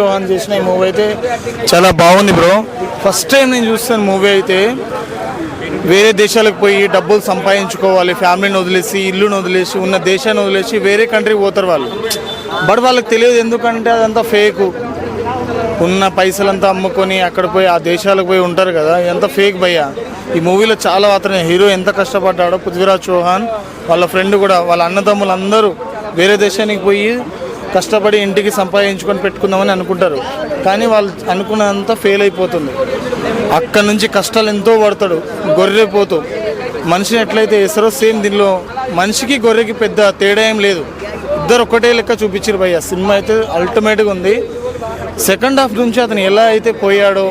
రోహన్ చేసిన ఈ మూవీ అయితే చాలా బాగుంది బ్రో. ఫస్ట్ టైం నేను చూస్తాను మూవీ అయితే. వేరే దేశాలకు పోయి డబ్బులు సంపాదించుకోవాలి, ఫ్యామిలీని వదిలేసి, ఇల్లుని వదిలేసి, ఉన్న దేశాన్ని వదిలేసి వేరే కంట్రీకి పోతారు వాళ్ళు. బట్ వాళ్ళకి తెలియదు, ఎందుకంటే అదంతా ఫేక్. ఉన్న పైసలంతా అమ్ముకొని అక్కడ పోయి ఆ దేశాలకు పోయి ఉంటారు కదా, ఎంత ఫేక్ భయ్యా. ఈ మూవీలో చాలా మాత్రం హీరో ఎంత కష్టపడ్డాడో, పృథ్వీరాజ్ చౌహాన్ వాళ్ళ ఫ్రెండ్ కూడా, వాళ్ళ అన్నదమ్ములు అందరూ వేరే దేశానికి పోయి కష్టపడి ఇంటికి సంపాదించుకొని పెట్టుకుందామని అనుకుంటారు. కానీ వాళ్ళు అనుకున్నంత ఫెయిల్ అయిపోతుంది. అక్కడ నుంచి కష్టాలు ఎంతో పడతాడు. గొర్రెపోతూ మనిషిని ఎట్లయితే వేస్తారో సేమ్ దీనిలో మనిషికి గొర్రెకి పెద్ద తేడా ఏం లేదు. ఇద్దరు ఒక్కటే లెక్క చూపించారు భయ్య. సినిమా అయితే అల్టిమేట్గా ఉంది. సెకండ్ హాఫ్ నుంచి అతను ఎలా అయితే పోయాడో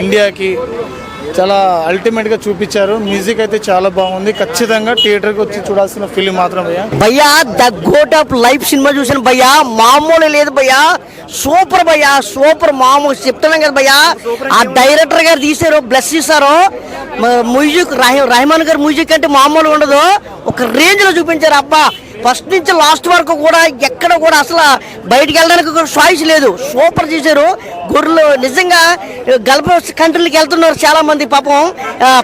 ఇండియాకి చాలా అల్టిమేట్గా చూపించారు. మ్యూజిక్ అయితే చాలా బాగుంది. ఖచ్చితంగా థియేటర్కి వచ్చి చూడాల్సిన ఫిలిం మాత్రం భయ్యా. The goat of Life cinema చూసాను భయ్యా, మామూలు లేదు భయ్యా. సూపర్ భయ్యా, సూపర్. మామూలు చెప్తున్నాం కదా భయ్యా. ఆ డైరెక్టర్ గారు తీసారు, బ్లెస్ చేశారు. మ్యూజిక్ రెహమాన్ గారు మ్యూజిక్ అంటే మామూలు ఉండదు, ఒక రేంజ్ లో చూపించారు. అబ్బా, ఫస్ట్ నుంచి లాస్ట్ వరకు కూడా ఎక్కడ కూడా అసలు బయటికి వెళ్ళడానికి కూడా చాయిస్ లేదు. సూపర్ చేశారు. గొర్రెలు నిజంగా గల్ఫ్ కంట్రీలకు వెళ్తున్నారు చాలా మంది పాపం,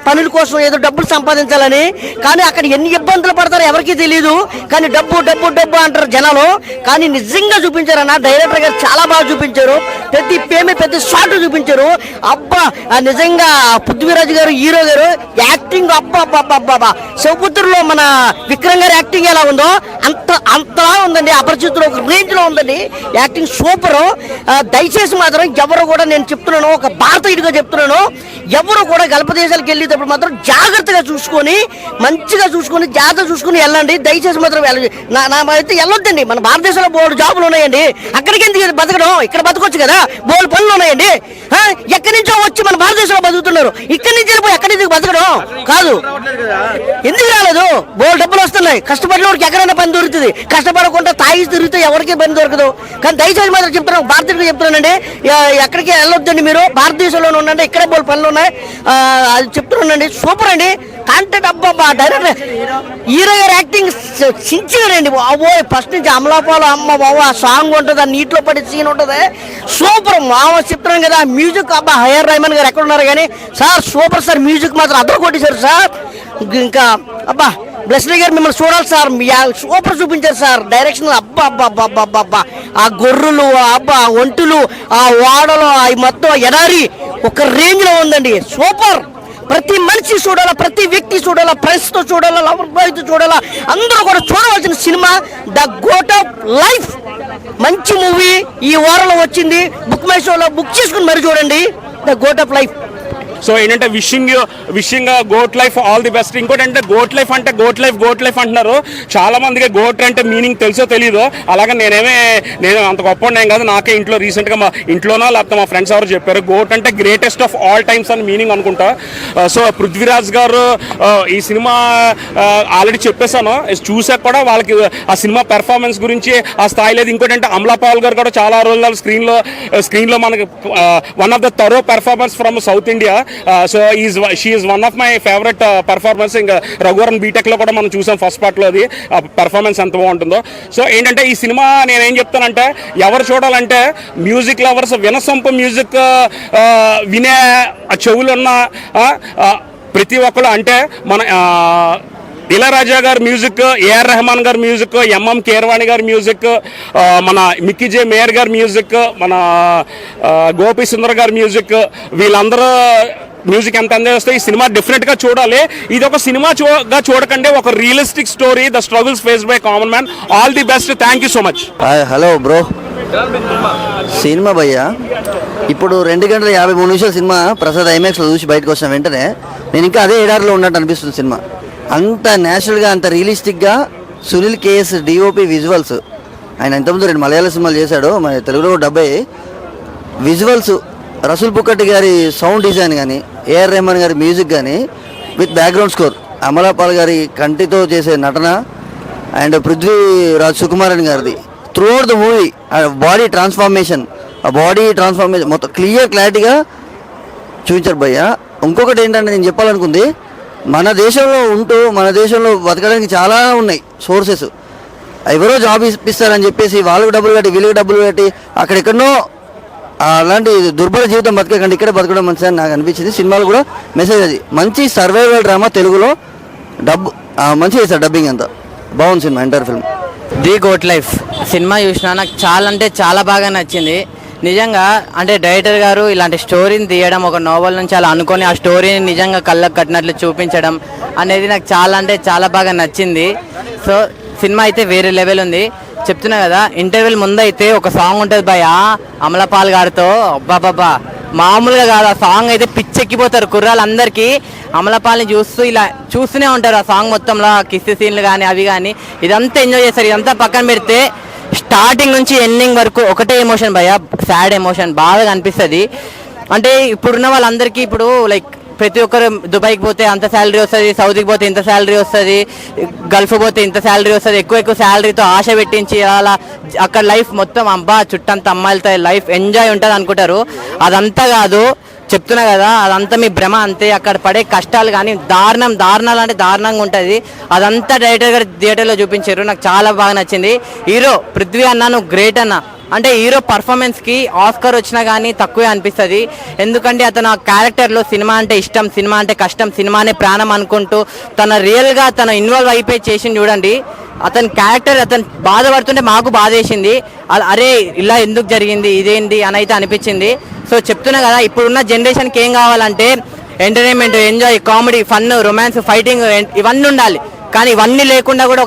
పనుల కోసం ఏదో డబ్బులు సంపాదించాలని. కానీ అక్కడ ఎన్ని ఇబ్బందులు పడతారో ఎవరికీ తెలియదు. కానీ డబ్బు డబ్బు డబ్బు అంటారు జనాలు. కానీ నిజంగా చూపించారు అన్న డైరెక్టర్ గారు, చాలా బాగా చూపించారు. ప్రతి ప్రతి షాట్ చూపించారు. అబ్బా, నిజంగా పృథ్వీరాజ్ గారు హీరో గారు యాక్టింగ్ అబ్బా అబ్బా అబ్బా. శివపుత్రులో మన విక్రమ్ గారి యాక్టింగ్ ఎలా ఉందో అంతలా ఉందండి. అపరిచితులు ఒక రేంజ్ లో ఉందండి యాక్టింగ్, సూపర్. దయచేసి మాత్రం ఎవరు కూడా, నేను చెప్తున్నాను, ఒక భారతీయుడిగా చెప్తున్నాను, ఎవరు కూడా గల్ఫ్ దేశాలకు వెళ్ళేటప్పుడు మాత్రం జాగ్రత్తగా చూసుకొని, మంచిగా చూసుకొని, జాగ్రత్త చూసుకుని వెళ్ళండి. దయచేసి మాత్రం అయితే వెళ్ళొద్దండి. మన భారతదేశంలో బోర్డు జాబులు ఉన్నాయండి, అక్కడికి ఎందుకు బతకడం, ఇక్కడ బతకొచ్చు కదా. బోర్డు పనులు ఉన్నాయండి. ఎక్కడి నుంచో వచ్చి మన భారతదేశంలో బతుకుతున్నారు, ఇక్కడి నుంచి వెళ్ళిపోయి ఎక్కడి నుంచి బతకడం కాదు. ఎందుకు రాలేదు? బోర్డు డబ్బులు వస్తున్నాయి. కష్టపడిన వాడికి ఎక్కడైనా పని దొరుకుతుంది. కష్టపడకుండా తాగి తిరిగితే ఎవరికి పని దొరకదు. కానీ దయచేసి మాత్రం చెప్తున్నాను, భారతీయుడిగా చెప్తున్నానండి, ఎక్కడికి వెళ్ళొద్దండి. మీరు భారతదేశంలోనే ఉండండి, ఇక్కడే బోల్ పనులు ఉన్నాయి. అది చెప్తున్నానండి. సూపర్ అండి. కాంటెంట్ అబ్బా. డైరెక్టర్ హీరో గారు యాక్టింగ్ సించిగారండి. అవో ఫస్ట్ నుంచి అమలాపాలు అమ్మ బాబు, ఆ సాంగ్ ఉంటుంది, ఆ నీటిలో పడే సీన్ ఉంటుంది. సూపర్. చెప్తున్నాను కదా, మ్యూజిక్ అబ్బా. హయర్ రెహమాన్ గారు ఎక్కడ ఉన్నారు కానీ సార్, సూపర్ సార్. మ్యూజిక్ మాత్రం అద్దరు కొట్టేశారు సార్. ఇంకా అబ్బా, బ్లెస్లీ గారు మిమ్మల్ని చూడాలి సార్, సూపర్ చూపించారు సార్. డైరెక్షన్ అబ్బా అబ్బా అబ్బా అబ్బా అబ్బా. ఆ గొర్రెలు అబ్బా, ఒంటులు, ఆ వాడలు, అవి మొత్తం ఎడారి ఒక రేంజ్ లో ఉందండి. సూపర్. ప్రతి మనిషి చూడాలా, ప్రతి వ్యక్తి చూడాలా, ఫ్రెండ్స్ తో చూడాలా, లవర్ బాయ్ తో చూడాలా, అందరూ కూడా చూడవలసిన సినిమా ద గోట్ ఆఫ్ లైఫ్. మంచి మూవీ ఈ వారంలో వచ్చింది. బుక్ మై షోలో బుక్ చేసుకుని మరి చూడండి the goat of life. So ఏంటంటే wishing goat life all the best. ఇంకోటి అంటే గోట్ లైఫ్ అంటే గోట్ లైఫ్ అంటున్నారు. చాలా మందికి గోట్ అంటే మీనింగ్ తెలుసో తెలీదు. అలాగే నేను అంత గొప్ప ఏం కాదు. నాకే ఇంట్లో రీసెంట్గా మా ఇంట్లోనో లేకపోతే మా ఫ్రెండ్స్ ఎవరు చెప్పారు, గోట్ అంటే గ్రేటెస్ట్ ఆఫ్ ఆల్ టైమ్స్ అని మీనింగ్ అనుకుంటా. సో పృథ్వీరాజ్ గారు ఈ సినిమా ఆల్రెడీ చెప్పేశాను, చూసాక కూడా వాళ్ళకి ఆ సినిమా పెర్ఫార్మెన్స్ గురించి ఆ స్థాయి లేదు. ఇంకోటి అంటే అమలా పాల్ గారు కూడా చాలా రోజులు స్క్రీన్లో మనకి one of the thorough performance from south India. So she is one of my favourite performance. ఇంకా రఘువరన్ బీటెక్ లో కూడా మనం చూసాం ఫస్ట్ పార్ట్ లో, అది పర్ఫార్మెన్స్ ఎంత బాగుంటుందో. సో ఏంటంటే ఈ సినిమా నేనేం చెప్తానంటే, ఎవరు చూడాలంటే మ్యూజిక్ లవర్స్, వినసొంపు మ్యూజిక్ వినే చెవులున్న ప్రతి ఒక్కరు, అంటే మన ఇళయరాజా గారి మ్యూజిక్, ఏఆర్ రెహమాన్ గారి మ్యూజిక్, ఎంఎం కీరవాణి గారి మ్యూజిక్, మన మిక్కీ జే మేయర్ గారి మ్యూజిక్, మన గోపి సుందర్ గారి మ్యూజిక్, వీళ్ళందరూ మ్యూజిక్ ఎంత ఎంజాయ్ చేస్తే ఈ సినిమా డెఫినెట్గా చూడాలి. ఇది ఒక సినిమాగా చూడకండి, ఒక realistic story, the struggles faced by common man. All the best. Thank you so much. Hello bro. Cinema భయ్యా, ఇప్పుడు 2 గంటల 53 నిమిషాల సినిమా ప్రసాద్ ఐమాక్స్లో చూసి బయటకు వచ్చిన వెంటనే నేను ఇంకా అదే ఎడారిలో ఉన్నట్టు అనిపిస్తుంది సినిమా. అంత న్యాచురల్గా, అంత రియలిస్టిక్గా. సునీల్ కేఎస్ డిఓపి విజువల్స్, ఆయన ఇంతకుముందు 2 మలయాళ సినిమాలు చేశాడు, మన తెలుగులో డబ్బై. విజువల్స్, రసూల్ పుక్కట్టి గారి సౌండ్ డిజైన్ కానీ, ఏఆర్ రెహమాన్ గారి మ్యూజిక్ కానీ, విత్ బ్యాక్గ్రౌండ్ స్కోర్, అమలాపాల్ గారి కంటితో చేసే నటన, అండ్ పృథ్వీరాజ్ సుకుమారన్ గారిది through out the movie. Body transformation మొత్తం క్లియర్గా చూపించారు భయ్య. ఇంకొకటి ఏంటంటే నేను చెప్పాలనుకుంది, మన దేశంలో ఉంటూ మన దేశంలో బతకడానికి చాలా ఉన్నాయి సోర్సెస్. ఎవరో జాబ్ ఇప్పిస్తారని చెప్పేసి వాళ్ళకి డబ్బులు కట్టి వీళ్ళకి డబ్బులు కట్టి అక్కడెక్కడనో అలాంటి దుర్భర జీవితం బతకకండి, ఇక్కడే బతకడం మంచిదని నాకు అనిపించింది. సినిమాలో కూడా మెసేజ్ అది, మంచి సర్వైవల్ డ్రామా, తెలుగులో మంచిగా చేస్తారు డబ్బింగ్ అంతా బాగుంది సినిమా, entire film. The goat life సినిమా చూసిన నాకు చాలా అంటే చాలా బాగా నచ్చింది నిజంగా. అంటే డైరెక్టర్ గారు ఇలాంటి స్టోరీని తీయడం, ఒక నోవెల్ నుంచి అలా అనుకొని ఆ స్టోరీని నిజంగా కళ్ళకు కట్టినట్లు చూపించడం అనేది నాకు చాలా అంటే చాలా బాగా నచ్చింది. సో సినిమా అయితే వేరే లెవెల్ ఉంది. చెప్తున్నా కదా, ఇంటర్వెల్ ముందైతే ఒక సాంగ్ ఉంటుంది భయ అమలపాల్ గారితో, అబ్బాబాబా మామూలుగా కాదు ఆ సాంగ్ అయితే పిచ్చెక్కిపోతారు కుర్రాళ్ళందరికీ. అమలపాల్ని చూస్తూ ఇలా చూస్తూనే ఉంటారు ఆ సాంగ్ మొత్తంలో, కిస్ సీన్లు కానీ అవి కానీ ఇదంతా ఎంజాయ్ చేస్తారు. ఇదంతా పక్కన పెడితే స్టార్టింగ్ నుంచి ఎండింగ్ వరకు ఒకటే ఎమోషన్ భయ, సాడ్ ఎమోషన్ బాగా అనిపిస్తుంది. అంటే ఇప్పుడున్న వాళ్ళందరికీ ఇప్పుడు లైక్ ప్రతి ఒక్కరు దుబాయ్కి పోతే అంత శాలరీ వస్తుంది, సౌదీకి పోతే ఇంత శాలరీ వస్తుంది, గల్ఫ్ పోతే ఇంత శాలరీ వస్తుంది, ఎక్కువ శాలరీతో ఆశ పెట్టించి అలా అక్కడ లైఫ్ మొత్తం అబ్బా చుట్టంత అమ్మాయిలతో లైఫ్ ఎంజాయ్ ఉంటుంది అనుకుంటారు. అదంతా కాదు, చెప్తున్నా కదా, అదంతా మీ భ్రమ అంతే. అక్కడ పడే కష్టాలు కానీ దారుణాలు అంటే దారుణంగా ఉంటుంది. అదంతా డైరెక్టర్ గారు థియేటర్లో చూపించారు, నాకు చాలా బాగా నచ్చింది. హీరో పృథ్వీ అన్న నువ్వు గ్రేట్ అన్న. అంటే హీరో పర్ఫార్మెన్స్కి ఆస్కార్ వచ్చినా కానీ తక్కువే అనిపిస్తుంది. ఎందుకంటే అతను ఆ క్యారెక్టర్లో సినిమా అంటే ఇష్టం, సినిమా అంటే కష్టం, సినిమానే ప్రాణం అనుకుంటూ తన రియల్గా తను ఇన్వాల్వ్ అయిపోయి చేసింది చూడండి. అతని క్యారెక్టర్ అతను బాధపడుతుంటే మాకు బాధ వేసింది, అరే ఇలా ఎందుకు జరిగింది ఇదేంటి అని అయితే అనిపించింది. సో చెప్తున్నా కదా, ఇప్పుడున్న జనరేషన్కి ఏం కావాలంటే entertainment, enjoy, comedy, fun, romance, fighting ఇవన్నీ ఉండాలి. కానీ ఇవన్నీ లేకుండా కూడా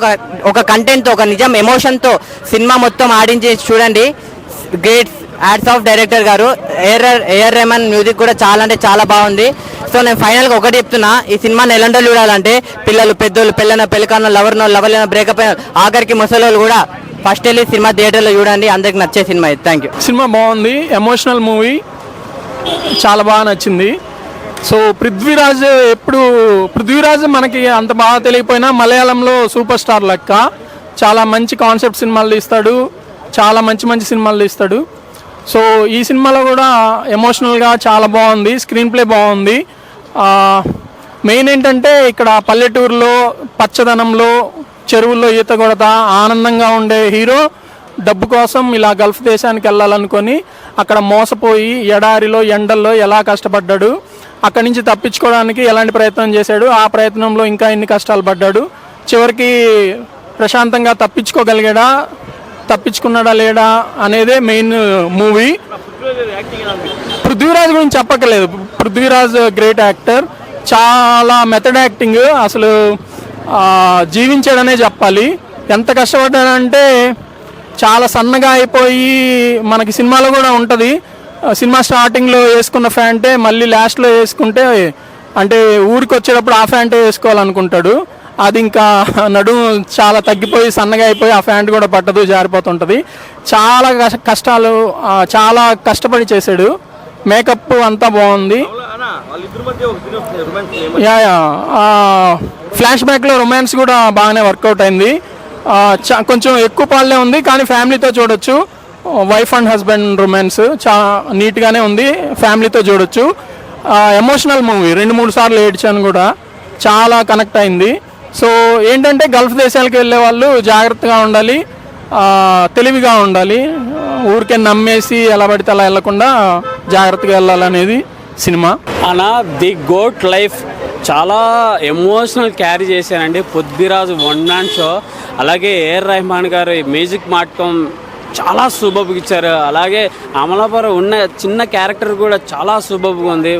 ఒక కంటెంట్తో, ఒక నిజం ఎమోషన్తో సినిమా మొత్తం ఆడించేసి చూడండి. గ్రేట్ యాడ్స్ ఆఫ్ డైరెక్టర్ గారు. ఏఆర్ రెహమాన్ మ్యూజిక్ కూడా చాలా అంటే చాలా బాగుంది. సో నేను ఫైనల్గా ఒకటి చెప్తున్నా, ఈ సినిమాని ఎలాంటి చూడాలంటే పిల్లలు, పెద్దోళ్ళు, పెళ్ళైన, పెళ్ళికాన్న, లవర్ అయిన, బ్రేకప్ అయిన, ఆఖరికి ముసలోళ్ళు కూడా ఫస్ట్ వెళ్ళి సినిమా థియేటర్లో చూడండి. అందరికి నచ్చే సినిమా ఇది. Thank you. సినిమా బాగుంది, ఎమోషనల్ మూవీ, చాలా బాగా నచ్చింది. సో పృథ్వీరాజ్ మనకి అంత బాగా తెలియకపోయినా మలయాళంలో సూపర్ స్టార్ లెక్క. చాలా మంచి కాన్సెప్ట్ సినిమాలు తీస్తాడు, చాలా మంచి సినిమాలు తీస్తాడు. సో ఈ సినిమాలో కూడా ఎమోషనల్గా చాలా బాగుంది, స్క్రీన్ ప్లే బాగుంది. మెయిన్ ఏంటంటే ఇక్కడ పల్లెటూరులో పచ్చదనంలో చెరువుల్లో ఈత కొడతా ఆనందంగా ఉండే హీరో డబ్బు కోసం ఇలా గల్ఫ్ దేశానికి వెళ్ళాలనుకొని అక్కడ మోసపోయి ఎడారిలో ఎండల్లో ఎలా కష్టపడ్డాడు, అక్కడి నుంచి తప్పించుకోవడానికి ఎలాంటి ప్రయత్నం చేశాడు, ఆ ప్రయత్నంలో ఇంకా ఎన్ని కష్టాలు పడ్డాడు, చివరికి ప్రశాంతంగా తప్పించుకున్నాడా లేడా అనేదే మెయిన్ మూవీ. పృథ్వీరాజ్ గురించి చెప్పక్కర్లేదు, పృథ్వీరాజ్ గ్రేట్ యాక్టర్, చాలా మెథడ్ యాక్టింగ్, అసలు జీవించాడనే చెప్పాలి. ఎంత కష్టపడ్డాడంటే చాలా సన్నగా అయిపోయి, మనకి సినిమాలో కూడా ఉంటుంది, సినిమా స్టార్టింగ్లో వేసుకున్న ప్యాంటే మళ్ళీ లాస్ట్లో వేసుకుంటే అంటే ఊరికి వచ్చేటప్పుడు ఆ ప్యాంటే వేసుకోవాలనుకుంటాడు, అది ఇంకా నడుము చాలా తగ్గిపోయి సన్నగా అయిపోయి ఆ ప్యాంట్ కూడా పట్టదు, జారిపోతుంటుంది. చాలా కష్టాలు, చాలా కష్టపడి చేశాడు. మేకప్ అంతా బాగుంది. ఫ్లాష్ బ్యాక్లో రొమాన్స్ కూడా బాగానే వర్కౌట్ అయింది. కొంచెం ఎక్కువ పాలనే ఉంది కానీ ఫ్యామిలీతో చూడొచ్చు. వైఫ్ అండ్ హస్బెండ్ రొమాన్స్ నీట్గానే ఉంది, ఫ్యామిలీతో చూడొచ్చు. ఎమోషనల్ మూవీ, 2-3 సార్లు ఏడ్చాను కూడా, చాలా కనెక్ట్ అయింది. సో ఏంటంటే గల్ఫ్ దేశాలకు వెళ్ళే వాళ్ళు జాగ్రత్తగా ఉండాలి, తెలివిగా ఉండాలి, ఊరికే నమ్మేసి ఎలా పడితే అలా వెళ్ళకుండా జాగ్రత్తగా వెళ్ళాలనేది సినిమా. అన్న ది గోట్ లైఫ్ చాలా ఎమోషనల్ క్యారీ చేశానండి. పృథ్వీరాజ్ వన్ మ్యాన్ షో, అలాగే ఏఆర్ రెహమాన్ గారు మ్యూజిక్ మాటకం చాలా సూపర్గా ఇచ్చారు. అలాగే అమలాపుర ఉన్న చిన్న క్యారెక్టర్ కూడా చాలా సూపర్గా ఉంది.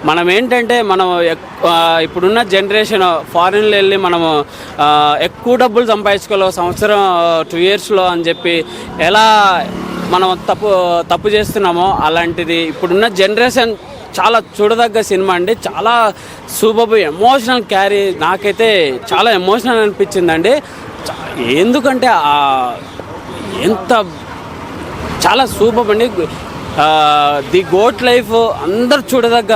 మనం ఏంటంటే మనం ఇప్పుడున్న జనరేషన్ ఫారిన్లో వెళ్ళి మనము ఎక్కువ డబ్బులు సంపాదించుకోవాలి సంవత్సరం 2 yearsలో అని చెప్పి ఎలా మనం తప్పు చేస్తున్నామో అలాంటిది ఇప్పుడున్న జనరేషన్ చాలా చూడదగ్గ సినిమా అండి. చాలా సూపర్ ఎమోషనల్ క్యారీ, నాకైతే చాలా ఎమోషనల్ అనిపించిందండి. ఎందుకంటే ఎంత చాలా సూపర్ అండి. ది గోట్ లైఫ్ అందరు చూడదగ్గ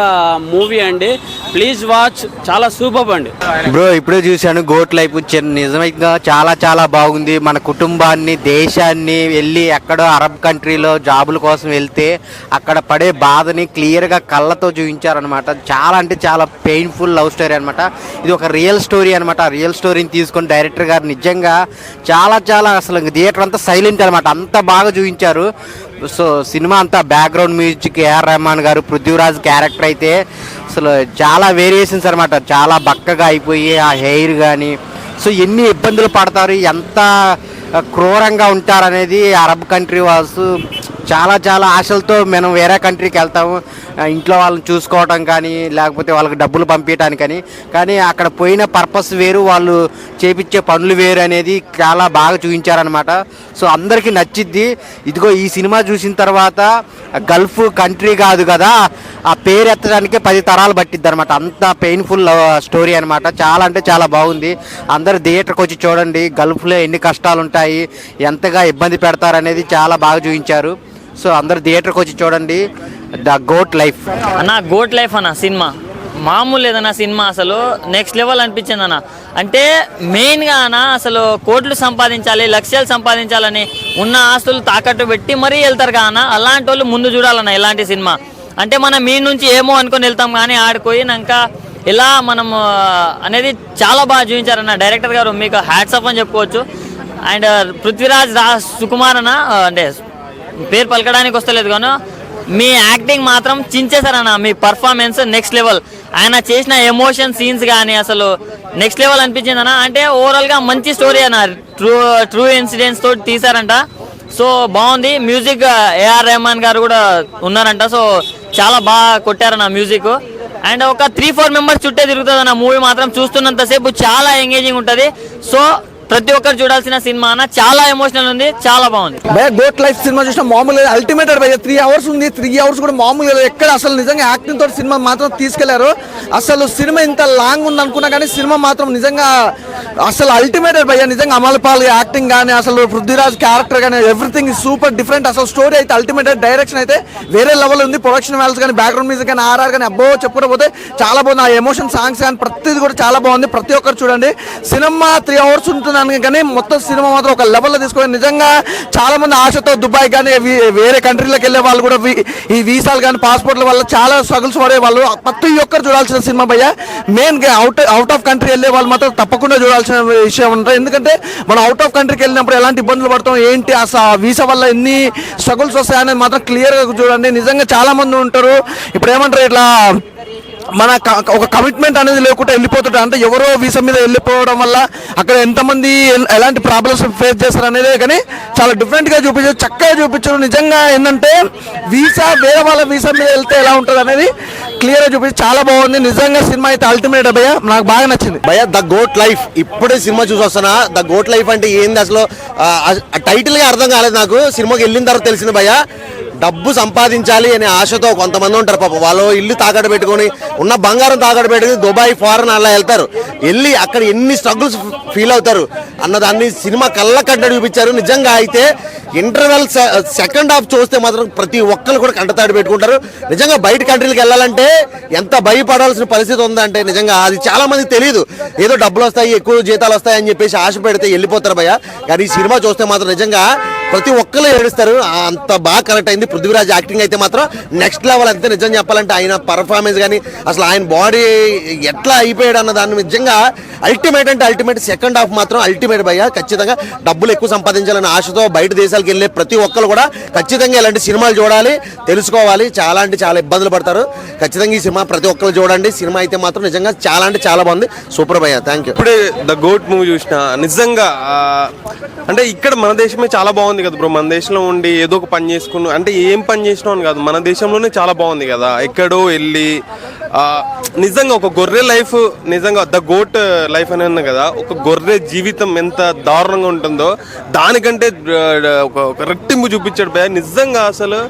మూవీ అండి, ప్లీజ్ వాచ్, చాలా సూపర్ అండి. బ్రో ఇప్పుడే చూశాను గోట్ లైఫ్, నిజంగా చాలా చాలా బాగుంది. మన కుటుంబాన్ని, దేశాన్ని వెళ్ళి ఎక్కడో అరబ్ కంట్రీలో జాబుల కోసం వెళ్తే అక్కడ పడే బాధని క్లియర్గా కళ్ళతో చూపించారనమాట. చాలా అంటే చాలా పెయిన్ఫుల్ లవ్ స్టోరీ అనమాట. ఇది ఒక రియల్ స్టోరీ అనమాట. ఆ రియల్ స్టోరీని తీసుకొని డైరెక్టర్ గారు నిజంగా చాలా చాలా అసలు థియేటర్ అంతా సైలెంట్ అనమాట, అంత బాగా చూపించారు. సో సినిమా అంతా బ్యాక్గ్రౌండ్ మ్యూజిక్ ఏఆర్ రెహమాన్ గారు, పృథ్వీరాజ్ క్యారెక్టర్ అయితే అసలు చాలా వేరియేషన్స్ అనమాట. చాలా బక్కగా అయిపోయి ఆ హెయిర్ కానీ, సో ఎన్ని ఇబ్బందులు పడతారు, ఎంత క్రూరంగా ఉంటారనేది అరబ్ కంట్రీ వాళ్ళు చాలా చాలా ఆశలతో మనం వేరే కంట్రీకి వెళ్తాము, ఇంట్లో వాళ్ళని చూసుకోవటం కానీ, లేకపోతే వాళ్ళకి డబ్బులు పంపించడానికి కానీ అక్కడ పోయిన పర్పస్ వేరు, వాళ్ళు చేపించే పనులు వేరు అనేది చాలా బాగా చూపించారనమాట. సో అందరికీ నచ్చిద్ది. ఇదిగో ఈ సినిమా చూసిన తర్వాత గల్ఫ్ కంట్రీ కాదు కదా, ఆ పేరు ఎత్తడానికి 10 తరాలు పట్టిద్ది అనమాట. అంత పెయిన్ఫుల్ స్టోరీ అనమాట. చాలా అంటే చాలా బాగుంది. అందరు థియేటర్కి వచ్చి చూడండి. గల్ఫ్లో ఎన్ని కష్టాలు ఉంటాయి, ఎంతగా ఇబ్బంది పెడతారనేది చాలా బాగా చూపించారు. సో అందరు థియేటర్కి వచ్చి చూడండి. ద గోట్ లైఫ్ అన్న, గోట్ లైఫ్ అన్న సినిమా మామూలు లేదన్న సినిమా, అసలు నెక్స్ట్ లెవెల్ అనిపించింది అన్న. అంటే మెయిన్గా అన్న అసలు కోట్లు సంపాదించాలి, లక్ష్యాలు సంపాదించాలని ఉన్న ఆస్తులు తాకట్టు పెట్టి మరీ వెళ్తారు కాన, అలాంటి వాళ్ళు ముందు చూడాలన్న ఇలాంటి సినిమా. అంటే మనం మీ నుంచి ఏమో అనుకొని వెళ్తాం కానీ ఆడిపోయినాక ఇలా మనం అనేది చాలా బాగా చూపించారన్న డైరెక్టర్ గారు. మీకు హ్యాట్స్ ఆఫ్ అని చెప్పుకోవచ్చు. అండ్ పృథ్వీరాజ్ సుకుమార్ అన్న, అంటే పేరు పలకడానికి వస్తలేదు కానీ మీ యాక్టింగ్ మాత్రం చించేశారన్న. మీ పర్ఫార్మెన్స్ నెక్స్ట్ లెవెల్. ఆయన చేసిన ఎమోషన్ సీన్స్ కానీ అసలు నెక్స్ట్ లెవెల్ అనిపించింది అన్న. అంటే ఓవరాల్గా మంచి స్టోరీ అన్న, ట్రూ ఇన్సిడెంట్స్ తోటి తీశారంట. సో బాగుంది. మ్యూజిక్ ఏఆర్ రెహమాన్ గారు కూడా ఉన్నారంట. సో చాలా బాగా కొట్టారన్న మ్యూజిక్. అండ్ ఒక 3-4 మెంబర్స్ చుట్టే తిరుగుతుంది అన్న మూవీ మాత్రం. చూస్తున్నంతసేపు చాలా ఎంగేజింగ్ ఉంటుంది. సో ప్రతి ఒక్కరు చూడాల్సిన సినిమా అన్న. చాలా ఎమోషనల్ ఉంది, చాలా బాగుంది. భయ గోట్ లైఫ్ సినిమా చూసిన మామూలు అల్టిమేట్ భయ. 3 hours ఉంది, 3 hours కూడా మామూలు ఎక్కడ అసలు నిజంగా యాక్టింగ్ తోటి సినిమా మాత్రం తీసుకెళ్లారు. అసలు సినిమా ఇంత లాంగ్ ఉంది అనుకున్నా కానీ సినిమా మాత్రం నిజంగా అసలు అల్టిమేట్ భయ. నిజంగా అమలపాల్ యాక్టింగ్ కానీ, అసలు పృథ్వీరాజ్ క్యారెక్టర్ కానీ ఎవ్రీథింగ్ సూపర్ డిఫరెంట్. అసలు స్టోరీ అయితే అల్టిమేట్, డైరెక్షన్ అయితే వేరే లెవెల్ ఉంది. ప్రొడక్షన్ వాల్యూస్ కానీ, బ్యాక్గ్రౌండ్ మ్యూజిక్ కానీ, ఆర్ఆర్ కానీ అబ్బో చెప్పుకోకపోతే చాలా బాగుంది. ఆ ఎమోషన్ సాంగ్స్ కానీ ప్రతిది కూడా చాలా బాగుంది. ప్రతి ఒక్కరు చూడండి. సినిమా 3 hours ఉంటుంది కానీ మొత్తం సినిమా మాత్రం ఒక లెవెల్లో తీసుకొని నిజంగా చాలా మంది ఆశతో దుబాయ్ కానీ వేరే కంట్రీలకు వెళ్ళే వాళ్ళు కూడా ఈ వీసాలు కానీ పాస్పోర్ట్ల వల్ల చాలా స్ట్రగుల్స్ పడే వాళ్ళు ప్రతి ఒక్కరు చూడాల్సిన సినిమా భయ్య. మెయిన్ అవుట్ ఆఫ్ కంట్రీ వెళ్ళే వాళ్ళు మాత్రం తప్పకుండా చూడాల్సిన విషయం ఉంటుంది. ఎందుకంటే మనం అవుట్ ఆఫ్ కంట్రీకి వెళ్ళినప్పుడు ఎలాంటి ఇబ్బందులు పడతాం, ఏంటి అసలు వీసా వల్ల ఎన్ని స్ట్రగుల్స్ వస్తాయనేది మాత్రం క్లియర్గా చూడండి. నిజంగా చాలా మంది ఉంటారు ఇప్పుడు ఏమంటారు ఇట్లా మన ఒక కమిట్మెంట్ అనేది లేకుండా వెళ్ళిపోతుంటారు. అంటే ఎవరో వీసా మీద వెళ్ళిపోవడం వల్ల అక్కడ ఎంతమంది ఎలాంటి ప్రాబ్లమ్స్ ఫేస్ చేస్తారు అనేది కానీ చాలా డిఫరెంట్గా చూపించారు, చక్కగా చూపించారు. నిజంగా ఏంటంటే వీసా వేరే వాళ్ళ వీసా మీద వెళ్తే ఎలా ఉంటుంది అనేది క్లియర్గా చూపించి చాలా బాగుంది. నిజంగా సినిమా అయితే అల్టిమేట్ భయ్య, నాకు బాగా నచ్చింది భయ్య. ద గోట్ లైఫ్ ఇప్పుడే సినిమా చూసి వస్తున్నా. ద గోట్ లైఫ్ అంటే ఏంది అసలు టైటిల్గా అర్థం కాలేదు నాకు. సినిమాకి వెళ్ళిన తర్వాత తెలిసింది భయ్య. డబ్బు సంపాదించాలి అనే ఆశతో కొంతమంది ఉంటారు పాప. వాళ్ళు ఇల్లు తాకట్టు పెట్టుకొని ఉన్న బంగారం తాకట్టు పెట్టుకుని దుబాయ్ ఫారెన్ అలా వెళ్తారు. వెళ్ళి అక్కడ ఎన్ని స్ట్రగుల్స్ ఫీల్ అవుతారు అన్నదాన్ని సినిమా కళ్ళ కట్టడి చూపించారు. నిజంగా అయితే ఇంటర్వెల్ సెకండ్ హాఫ్ చూస్తే మాత్రం ప్రతి ఒక్కరు కూడా కంటతాడు పెట్టుకుంటారు. నిజంగా బయట కంట్రీలకు వెళ్ళాలంటే ఎంత భయపడాల్సిన పరిస్థితి ఉందంటే నిజంగా అది చాలా మందికి తెలియదు. ఏదో డబ్బులు వస్తాయి, ఎక్కువ జీతాలు వస్తాయి అని చెప్పేసి ఆశ పెడితే వెళ్ళిపోతారు భయ్య. కానీ ఈ సినిమా చూస్తే మాత్రం నిజంగా ప్రతి ఒక్కరు ఏడుస్తారు. అంత బాగా కరెక్ట్ అయింది. పృథ్వీరాజ్ యాక్టింగ్ అయితే మాత్రం నెక్స్ట్ లెవెల్. అంతే నిజం చెప్పాలంటే ఆయన పర్ఫార్మెన్స్ కానీ అసలు ఆయన బాడీ ఎట్లా అయిపోయాడు అన్న దాన్ని నిజంగా అల్టిమేట్ అంటే అల్టిమేట్. సెకండ్ హాఫ్ మాత్రం అల్టిమేట్ భయ్య. ఖచ్చితంగా డబ్బులు ఎక్కువ సంపాదించాలనే ఆశతో బయట దేశాలకు వెళ్ళే ప్రతి ఒక్కరు కూడా ఖచ్చితంగా ఇలాంటి సినిమాలు చూడాలి, తెలుసుకోవాలి. చాలా అంటే చాలా ఇబ్బందులు పడతారు. ఖచ్చితంగా ఈ సినిమా ప్రతి ఒక్కరు చూడండి. సినిమా అయితే మాత్రం నిజంగా చాలా అంటే చాలా బాగుంది. సూపర్ భయ్య, థ్యాంక్ యూ. ఇప్పుడే ద గోట్ మూవీ చూసిన. నిజంగా అంటే ఇక్కడ మన దేశమే చాలా బాగుంది కదా బ్రో. మన దేశంలో ఉండి ఏదో ఒక పని చేసుకుని అంటే ఏం పని చేసినావు అని కాదు, మన దేశంలోనే చాలా బాగుంది కదా. ఎక్కడో వెళ్ళి నిజంగా ఒక గొర్రె లైఫ్, నిజంగా ద గోట్ లైఫ్ అని అన్నా కదా, ఒక గొర్రె జీవితం ఎంత దారుణంగా ఉంటుందో దానికంటే ఒక రెట్టింపు చూపించాడు భయ్య. నిజంగా అసలు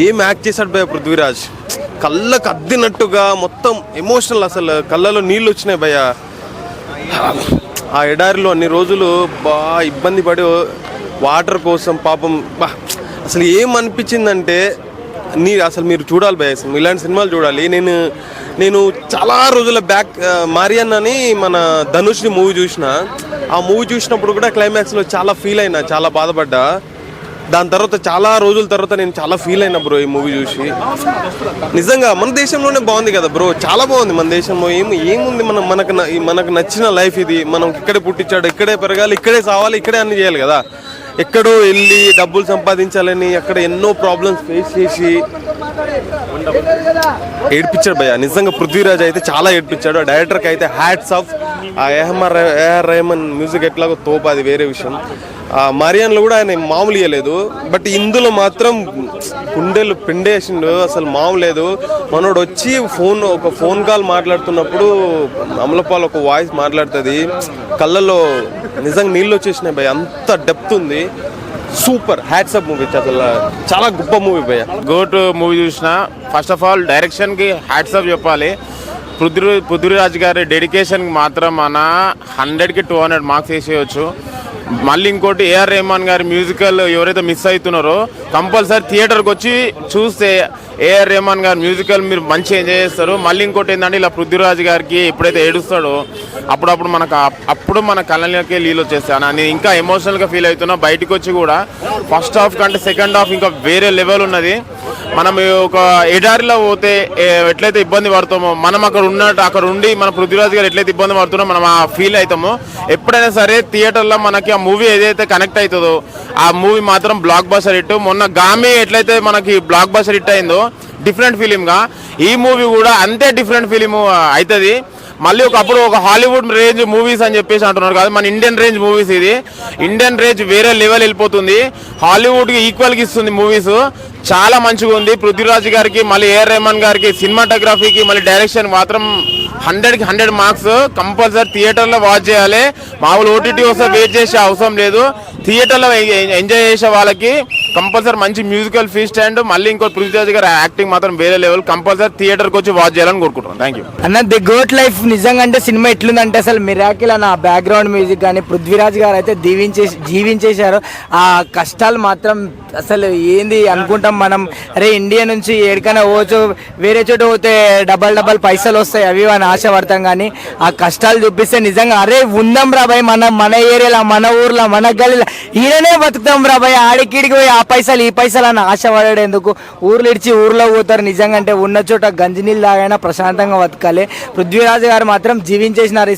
ఏం యాక్ట్ చేశాడు భయ్య పృథ్వీరాజ్. కళ్ళకు అద్దినట్టుగా మొత్తం ఎమోషనల్. అసలు కళ్ళలో నీళ్ళు వచ్చినాయి భయ్య. ఆ ఎడారిలో అన్ని రోజులు బాగా ఇబ్బంది పడి వాటర్ కోసం పాపం అసలు ఏమనిపించిందంటే అసలు మీరు చూడాలి భయ్య. అసలు ఇలాంటి సినిమాలు చూడాలి. నేను చాలా రోజుల బ్యాక్ మారియన్ అని మన ధనుష్ని మూవీ చూసిన. ఆ మూవీ చూసినప్పుడు కూడా క్లైమాక్స్లో చాలా ఫీల్ అయినా, చాలా బాధపడ్డా. దాని తర్వాత చాలా రోజుల తర్వాత నేను చాలా ఫీల్ అయినా బ్రో ఈ మూవీ చూసి. నిజంగా మన దేశంలోనే బాగుంది కదా బ్రో, చాలా బాగుంది మన దేశంలో. ఏముంది మనకు నచ్చిన లైఫ్ ఇది. మనం ఇక్కడే పుట్టించాడు, ఇక్కడే పెరగాలి, ఇక్కడే సావాలి, ఇక్కడే అన్ని చేయాలి కదా. ఎక్కడో వెళ్ళి డబ్బులు సంపాదించాలని అక్కడ ఎన్నో ప్రాబ్లమ్స్ ఫేస్ చేసి ఏడ్పించాడు భయ్య. నిజంగా పృథ్వీరాజ్ అయితే చాలా ఏడ్పించాడు. ఆ డైరెక్టర్కి అయితే హ్యాట్స్ ఆఫ్. ఆ ఏఆర్ రెహమాన్ మ్యూజిక్ ఎట్లాగో తోపు, అది వేరే విషయం. మరియన్లో కూడా ఆయన మామూలు ఇవ్వలేదు, బట్ ఇందులో మాత్రం గుండెలు పిండేసిండు, అసలు మామూలు లేదు. మనోడు వచ్చి ఒక ఫోన్ కాల్ మాట్లాడుతున్నప్పుడు అమలపాల్ ఒక వాయిస్ మాట్లాడుతుంది, కళ్ళల్లో నిజంగా నీళ్ళు వచ్చేసినాయి భయ్య, అంత డెప్త్ ఉంది. సూపర్, హ్యాట్స్ అప్ మూవీ, అసలు చాలా గొప్ప మూవీ భయ్య. గోట్ మూవీ చూసిన ఫస్ట్ ఆఫ్ ఆల్ డైరెక్షన్కి హ్యాట్స్ ఆఫ్ చెప్పాలి. పృథ్వీరాజ్ గారి డెడికేషన్కి మాత్రం మన 100కి 200 మార్క్స్ వేసేయచ్చు. మళ్ళీ ఇంకోటి ఏఆర్ రెహమాన్ గారి మ్యూజికల్ ఎవరైతే మిస్ అవుతున్నారో కంపల్సరీ థియేటర్కి వచ్చి చూస్తే ఏఆర్ రెహమాన్ గారి మ్యూజికల్ మీరు మంచిగా ఎంజాయ్ చేస్తారు. మళ్ళీ ఇంకోటి ఏంటంటే ఇలా పృథ్వీరాజ్ గారికి ఎప్పుడైతే ఏడుస్తాడో అప్పుడు మన కళ్ళకి నీళ్ళు వచ్చేస్తాయి. నేను ఇంకా ఎమోషనల్గా ఫీల్ అవుతున్నా. బయటకు వచ్చి కూడా ఫస్ట్ హాఫ్ కంటే సెకండ్ హాఫ్ ఇంకా వేరే లెవెల్ ఉన్నది. మనం ఒక ఎడారిలో పోతే ఎట్లయితే ఇబ్బంది పడతామో, మనం అక్కడ ఉండి మన పృథ్వీరాజ్ గారు ఎట్లయితే ఇబ్బంది పడుతున్నామో మనం ఆ ఫీల్ అవుతామో, ఎప్పుడైనా సరే థియేటర్లో మనకి ఆ మూవీ ఏదైతే కనెక్ట్ అవుతుందో ఆ మూవీ మాత్రం బ్లాక్ బస్టర్ హిట్. మొన్న గామి ఎట్లయితే మనకి బ్లాక్ బస్టర్ హిట్ అయిందో డిఫరెంట్ ఫిలింగా ఈ మూవీ కూడా అంతే డిఫరెంట్ ఫిలిం అవుతుంది. మళ్ళీ ఒకప్పుడు ఒక హాలీవుడ్ రేంజ్ మూవీస్ అని చెప్పేసి అంటున్నారు కాదు, మన ఇండియన్ రేంజ్ మూవీస్. ఇది ఇండియన్ రేంజ్ వేరే లెవెల్ వెళ్ళిపోతుంది, హాలీవుడ్కి ఈక్వల్గా ఇస్తుంది మూవీస్. చాలా మంచిగా ఉంది. పృథ్వీరాజ్ గారికి మళ్ళీ ఏఆర్ రెహమాన్ గారికి సినిమాటోగ్రఫీకి మళ్ళీ డైరెక్షన్ మాత్రం 100కి 100 మార్క్స్. కంపల్సరీ థియేటర్లో వాచ్ చేయాలి. మామూలు ఓటీటీ వస్తే వెయిట్ చేసే అవసరం లేదు. థియేటర్లో ఎంజాయ్ చేసే వాళ్ళకి కంపల్సరీ మంచి మ్యూజికల్ ఫీస్ట్ అండ్ మళ్ళీ ఇంకో పృథ్వీరాజ్ గారి యాక్టింగ్ మాత్రం వేరే లెవెల్. కంపల్సరీ థియేటర్కి వచ్చి వాచ్ చేయాలని కోరుకుంటున్నాను. థ్యాంక్ యూ అన్న. ది గోట్ లైఫ్ నిజంగా అంటే సినిమా ఎట్లుందంటే అసలు మిరాకిల్ అన్న. బ్యాక్గ్రౌండ్ మ్యూజిక్ కానీ పృథ్వీరాజ్ గారు అయితే జీవించేశారు. ఆ కష్టాలు మాత్రం అసలు ఏంది అనుకుంటాం మనం, అరే ఇండియా నుంచి ఎక్కడికైనా పోవచ్చు, వేరే చోటు పోతే డబల్ పైసలు వస్తాయి అవి అని ఆశపడతాం. కానీ ఆ కష్టాలు చూపిస్తే నిజంగా అరే ఉందాం రా భయ్, మన ఏరియాలో, మన ఊర్లో, మన గల్లీలో ఈయననే బతుకుతాం రా భయ్, ఆడికిడికి పోయి ఆ పైసలు ఈ పైసలు అని ఆశపడాడు ఎందుకు. ఊర్లు ఇడిచి ఊర్లో పోతారు. నిజంగా అంటే ఉన్న చోట గంజి నీళ్ళు తాగైనా ప్రశాంతంగా బతకాలి. పృథ్వీరాజ్ గారు మాత్రం జీవించేసినారు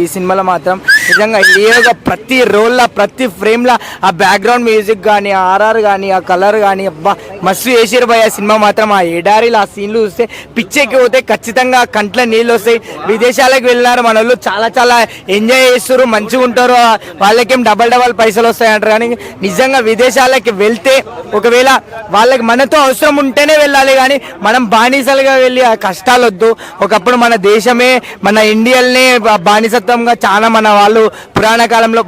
ఈ సినిమాలో మాత్రం. నిజంగా ఏదో ప్రతి రోల్లో ప్రతి ఫ్రేమ్లో ఆ బ్యాక్గ్రౌండ్ మ్యూజిక్ కానీ, ఆర్ఆర్ కానీ, ఆ కలర్ కానీ అబ్బా మస్తు వేసారు భయ్. ఆ సినిమా మాత్రం ఆ ఎడారిలో ఆ సీన్లు చూస్తే పిచ్చెక్కి పోతే ఖచ్చితంగా కంట్లో నీళ్ళు వస్తాయి. విదేశాలకు వెళ్ళినారు మన వాళ్ళు, చాలా ఎంజాయ్ చేస్తారు, మంచిగా ఉంటారు. వాళ్ళకేం డబల్ పైసలు వస్తాయి అంటారు. కానీ నిజంగా విదేశాలకి వెళ్తే ఒకవేళ వాళ్ళకి మనతో అవసరం ఉంటేనే వెళ్ళాలి, కానీ మనం బానిసలుగా వెళ్ళి ఆ కష్టాలు వద్దు. ఒకప్పుడు మన దేశమే, మన ఇండియల్నే బానిసత్వంగా చాలా మన వాళ్ళు పురాణ కాలంలో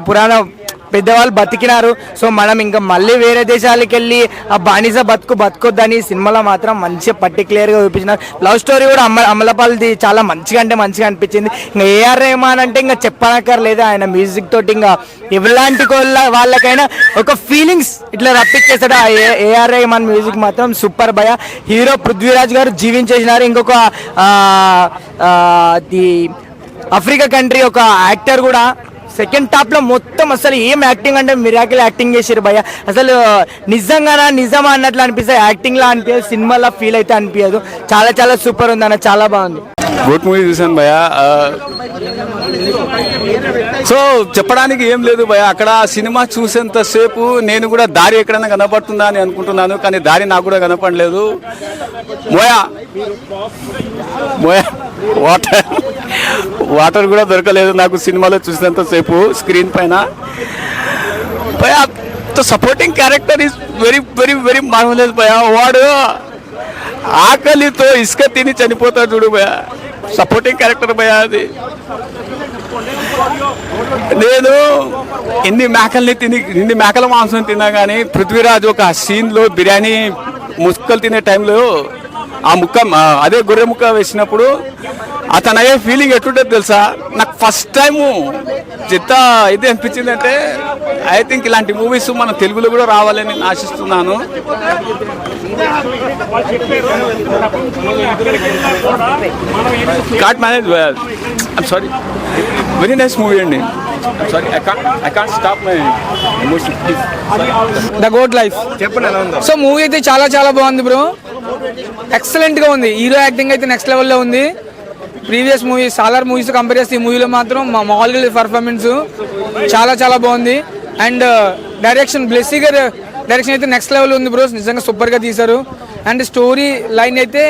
పెద్దవాళ్ళు బతికినారు. సో మనం ఇంకా మళ్ళీ వేరే దేశాలకు వెళ్ళి ఆ బానిస బతుకొద్దని సినిమాలో మాత్రం మంచిగా పర్టికులర్గా చూపించినారు. లవ్ స్టోరీ కూడా అమలపాల్ది చాలా మంచిగా అనిపించింది. ఇంకా ఏఆర్ రెహమాన్ అంటే ఇంకా చెప్పనక్కర్లేదు. ఆయన మ్యూజిక్ తోటి ఇంకా ఎవలాంటి వాళ్ళకైనా ఒక ఫీలింగ్స్ ఇట్లా రప్పించేస్తాడు. ఆ ఏఆర్ రెహమాన్ మ్యూజిక్ మాత్రం సూపర్ భయ. హీరో పృథ్వీరాజ్ గారు జీవించేసినారు. ఇంకొక ఆఫ్రికా కంట్రీ ఒక యాక్టర్ కూడా సెకండ్ టాప్ లో మొత్తం అసలు ఏం యాక్టింగ్ అంటే మిరాకిల్ యాక్టింగ్ చేసారు భయ్య. అసలు నిజమా అన్నట్లు అనిపిస్తుంది. యాక్టింగ్ లా అనిపించదు, సినిమాలో ఫీల్ అయితే అనిపించదు. చాలా సూపర్ ఉంది అన్న, చాలా బాగుంది. గుడ్ మూవీ చూసాను భయ్య. సో చెప్పడానికి ఏం లేదు భయ్య. అక్కడ సినిమా చూసేంతసేపు నేను కూడా దారి ఎక్కడైనా కనపడుతుందా అని అనుకుంటున్నాను, కానీ దారి నాకు కూడా కనపడలేదు. వాటర్ కూడా దొరకలేదు నాకు సినిమాలో చూసినంతసేపు స్క్రీన్ పైన. భయ్య supporting character is very marvellous భయ్య. వాడు ఆకలితో ఇసుక తిని చనిపోతాడు చూడు భయ్య, సపోర్టింగ్ క్యారెక్టర్ భయ్య అది. నేను ఎన్ని మేకల మాంసం తిన్నా కానీ పృథ్వీరాజ్ ఒక సీన్లో బిర్యానీ ముక్కలు తినే టైంలో ఆ అదే గొర్రె ముక్క వేసినప్పుడు అతను అయ్యే ఫీలింగ్ ఎట్లుంటుంది తెలుసా? నాకు ఫస్ట్ టైము ఎంత ఇది అనిపించింది అంటే, ఐ థింక్ ఇలాంటి మూవీస్ మన తెలుగులో కూడా రావాలని నేను ఆశిస్తున్నాను. Can't manage, I'm sorry, very nice movie అండి. Sorry, I can't stop my emotion. The goat life so movie అయితే చాలా బాగుంది బ్రో. ఎక్సలెంట్ గా ఉంది. హీరో యాక్టింగ్ అయితే నెక్స్ట్ లెవెల్లో ఉంది. Previous movies Salaar movies compare చేస్తే ఈ మూవీలో మాత్రం మామూలుగా పర్ఫార్మెన్స్ చాలా బాగుంది. అండ్ డైరెక్షన్ బ్లెస్సీ గారు డైరెక్షన్ అయితే నెక్స్ట్ లెవెల్ ఉంది బ్రో, నిజంగా సూపర్గా తీశారు. అండ్ స్టోరీ లైన్ అయితే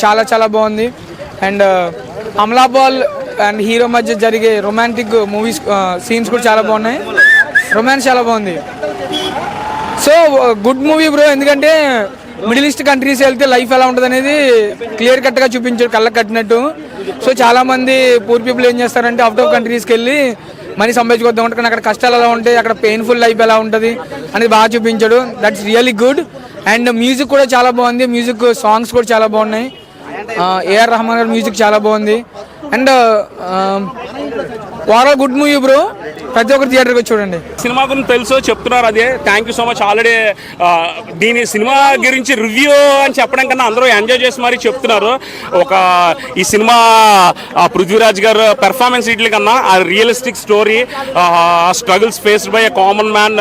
చాలా చాలా బాగుంది. అండ్ అమలాపాల్ అండ్ హీరో మధ్య జరిగే రొమాంటిక్ మూవీస్ సీన్స్ కూడా చాలా బాగున్నాయి, రొమాన్స్ చాలా బాగుంది. సో గుడ్ మూవీ బ్రో, ఎందుకంటే మిడిల్ ఈస్ట్ కంట్రీస్ వెళ్తే లైఫ్ ఎలా ఉంటుంది అనేది క్లియర్ కట్గా చూపించాడు, కళ్ళకి కట్టినట్టు. సో చాలామంది పూర్ పీపుల్ ఏం చేస్తారంటే అవుట్ ఆఫ్ కంట్రీస్కి వెళ్ళి మనీ సంపాదించుకొద్దాం ఉంటారు, కానీ అక్కడ కష్టాలు ఎలా ఉంటాయి, అక్కడ పెయిన్ఫుల్ లైఫ్ ఎలా ఉంటుంది అనేది బాగా చూపించాడు. That's really good. And music కూడా చాలా బాగుంది, మ్యూజిక్ సాంగ్స్ కూడా చాలా బాగున్నాయి. ఏఆర్ రెహమాన్ గారి మ్యూజిక్ చాలా బాగుంది. And overall good movie bro, ప్రతి ఒక్కరు థియేటర్కి వచ్చి చూడండి. సినిమా గురించి తెలుసు చెప్తున్నారు, అదే thank you so much. Already దీని సినిమా గురించి రివ్యూ అని చెప్పడం కన్నా అందరూ ఎంజాయ్ చేసి మరీ చెప్తున్నారు. ఈ సినిమా పృథ్వీరాజ్ గారు పెర్ఫార్మెన్స్ వీటి కన్నా ఆ realistic story, struggles faced by a common man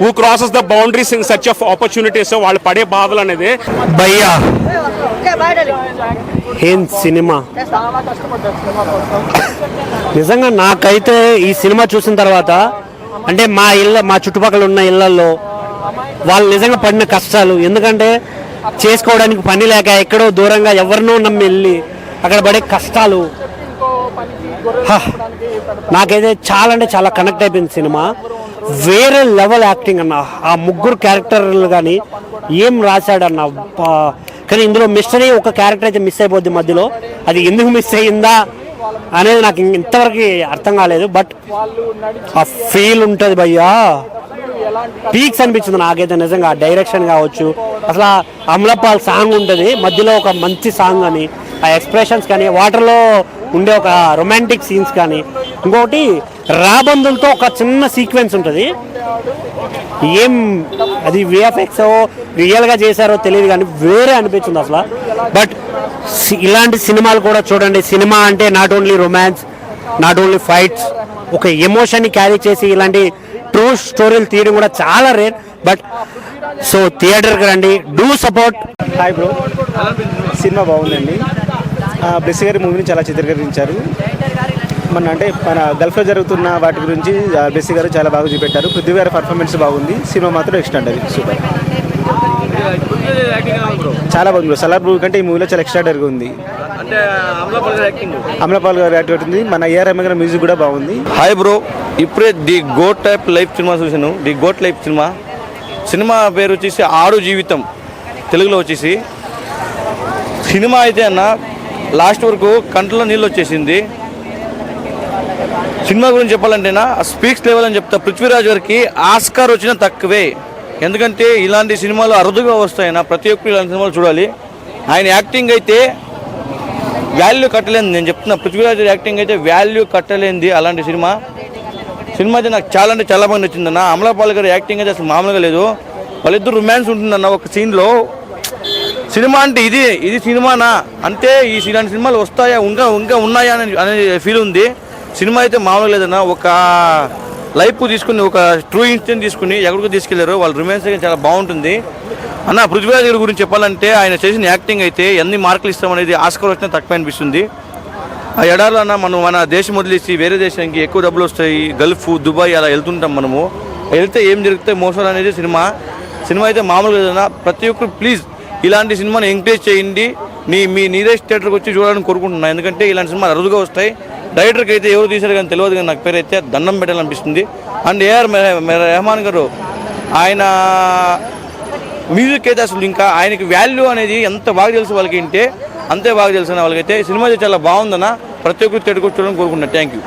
who crosses the boundaries in search of opportunities, వాళ్ళు పడే బాధలు అనేది. భయ్యా ఏం సినిమా, నిజంగా నాకైతే ఈ సినిమా చూసిన తర్వాత అంటే మా చుట్టుపక్కల ఉన్న ఇళ్లలో వాళ్ళు నిజంగా పడిన కష్టాలు, ఎందుకంటే చేసుకోవడానికి పని లేక ఎక్కడో దూరంగా ఎవరినో నమ్మి వెళ్ళి అక్కడ పడే కష్టాలు, నాకైతే చాలా అంటే చాలా కనెక్ట్ అయిపోయింది సినిమా. వేరే లెవెల్ యాక్టింగ్ అన్న, ఆ ముగ్గురు క్యారెక్టర్లు కానీ ఏం రాశాడన్న. కానీ ఇందులో మిస్టరీ ఒక క్యారెక్టర్ అయితే మిస్ అయిపోద్ది మధ్యలో, అది ఎందుకు మిస్ అయ్యిందా అనేది నాకు ఇంతవరకు అర్థం కాలేదు. బట్ ఆ ఫీల్ ఉంటుంది భయ్యా, పీక్స్ అనిపించింది నాకైతే నిజంగా. డైరెక్షన్ కావచ్చు, అసలు అమలపాల్ సాంగ్ ఉంటుంది మధ్యలో, ఒక మంచి సాంగ్ అని, ఆ ఎక్స్ప్రెషన్స్ కానీ, వాటర్లో ఉండే ఒక రొమాంటిక్ సీన్స్ కానీ, ఇంకొకటి రాబందులతో ఒక చిన్న సీక్వెన్స్ ఉంటుంది. ఏం అది విఎఫ్ఎక్స్ రియల్గా చేశారో తెలియదు కానీ వేరే అనిపించింది అసలు. బట్ ఇలాంటి సినిమాలు కూడా చూడండి. సినిమా అంటే not only romance, not only fights, ఒక ఎమోషన్ని క్యారీ చేసి ఇలాంటి ట్రూ స్టోరీలు తీయడం కూడా చాలా రేర్. బట్ సో థియేటర్కి రండి, do support. Hi bro, cinema బాగుందండి. బ్లెస్సీ గారి మూవీని చాలా చిత్రీకరించారు. మన గల్ఫ్లో జరుగుతున్న వాటి గురించి బ్లెస్సీ గారు చాలా బాగా చూపెట్టారు. పృథ్వీ గారి పర్ఫార్మెన్స్ బాగుంది. సినిమా మాత్రం ఎక్స్ట్రాడరీ, సూపర్, చాలా బాగుంది బ్రో. సలార్ మూవీ కంటే ఈ మూవీలో చాలా ఎక్స్ట్రాడరీగా ఉంది. అమలాపాల్ గారు యాక్టివేట్ ఉంది. మన ఏఆర్ రెహమాన్ గారి మ్యూజిక్ కూడా బాగుంది. హాయ్ బ్రో, ఇప్పుడే the goat type life cinema చూసాను. ది గోట్ లైఫ్ సినిమా పేరు వచ్చేసి ఆడు జీవితం, తెలుగులో వచ్చేసి. సినిమా అయితే అన్న లాస్ట్ వరకు కంట్లో నీళ్ళు వచ్చేసింది. సినిమా గురించి చెప్పాలంటేనా స్పీక్స్ లెవెల్ అని చెప్తా. పృథ్వీరాజ్ గారికి ఆస్కార్ వచ్చినా తక్కువే, ఎందుకంటే ఇలాంటి సినిమాలు అరుదుగా వస్తాయన్న. ప్రతి ఒక్కరు ఇలాంటి సినిమాలు చూడాలి. ఆయన యాక్టింగ్ అయితే వాల్యూ కట్టలేంది, నేను చెప్తున్నా. పృథ్వీరాజ్ యాక్టింగ్ అయితే వాల్యూ కట్టలేంది అలాంటి సినిమా అయితే నాకు చాలా అంటే చాలా బాగా నచ్చిందన్న. అమలాపాల్ గారి యాక్టింగ్ అయితే అసలు మామూలుగా లేదు. వాళ్ళిద్దరు రొమాన్స్ ఉంటుందన్న ఒక సీన్లో. సినిమా అంటే ఇది సినిమానా అంటే ఇలాంటి సినిమాలు వస్తాయా, ఇంకా ఉన్నాయా అనే ఫీల్ ఉంది. సినిమా అయితే మామూలుగా లేదన్న. ఒక లైఫ్ తీసుకుని, ఒక ట్రూ ఇన్సిడెంట్ తీసుకుని ఎక్కడికో తీసుకెళ్లారు. వాళ్ళ రొమాన్స్ చాలా బాగుంటుంది అన్న. పృథ్వీరాజ్ గారి గురించి చెప్పాలంటే ఆయన చేసిన యాక్టింగ్ అయితే ఎన్ని మార్కులు ఇస్తామనేది ఆస్కార్ వచ్చినా తక్కువ అనిపిస్తుంది. ఆ ఎడారిలో అన్న మన దేశం వదిలేసి వేరే దేశానికి ఎక్కువ డబ్బులు వస్తాయి, గల్ఫ్, దుబాయ్ అలా వెళ్తుంటాం మనము. వెళ్తే ఏం జరుగుతాయి మోసాలు అనేది సినిమా అయితే మామూలుగా లేదన్న. ప్రతి ఒక్కరు ప్లీజ్ ఇలాంటి సినిమాని ఎంకరేజ్ చేయండి. మీ నీరెస్ట్ థియేటర్కి వచ్చి చూడాలని కోరుకుంటున్నాను, ఎందుకంటే ఇలాంటి సినిమాలు అరుదుగా వస్తాయి. డైరెక్టర్కి అయితే ఎవరు తీశారు కానీ తెలియదు, కానీ నాకు పేరు అయితే దండం పెట్టాలనిపిస్తుంది. అండ్ ఏఆర్ రెహమాన్ గారు ఆయన మ్యూజిక్ అయితే అసలు ఇంకా ఆయనకి వాల్యూ అనేది ఎంత బాగా తెలుసు వాళ్ళకి, అంటే అంతే బాగా తెలుసు వాళ్ళకైతే. సినిమా అయితే చాలా బాగుందన్న. ప్రతి ఒక్కరు థియేటర్కి వచ్చి చూడాలని కోరుకుంటున్నాను. Thank you.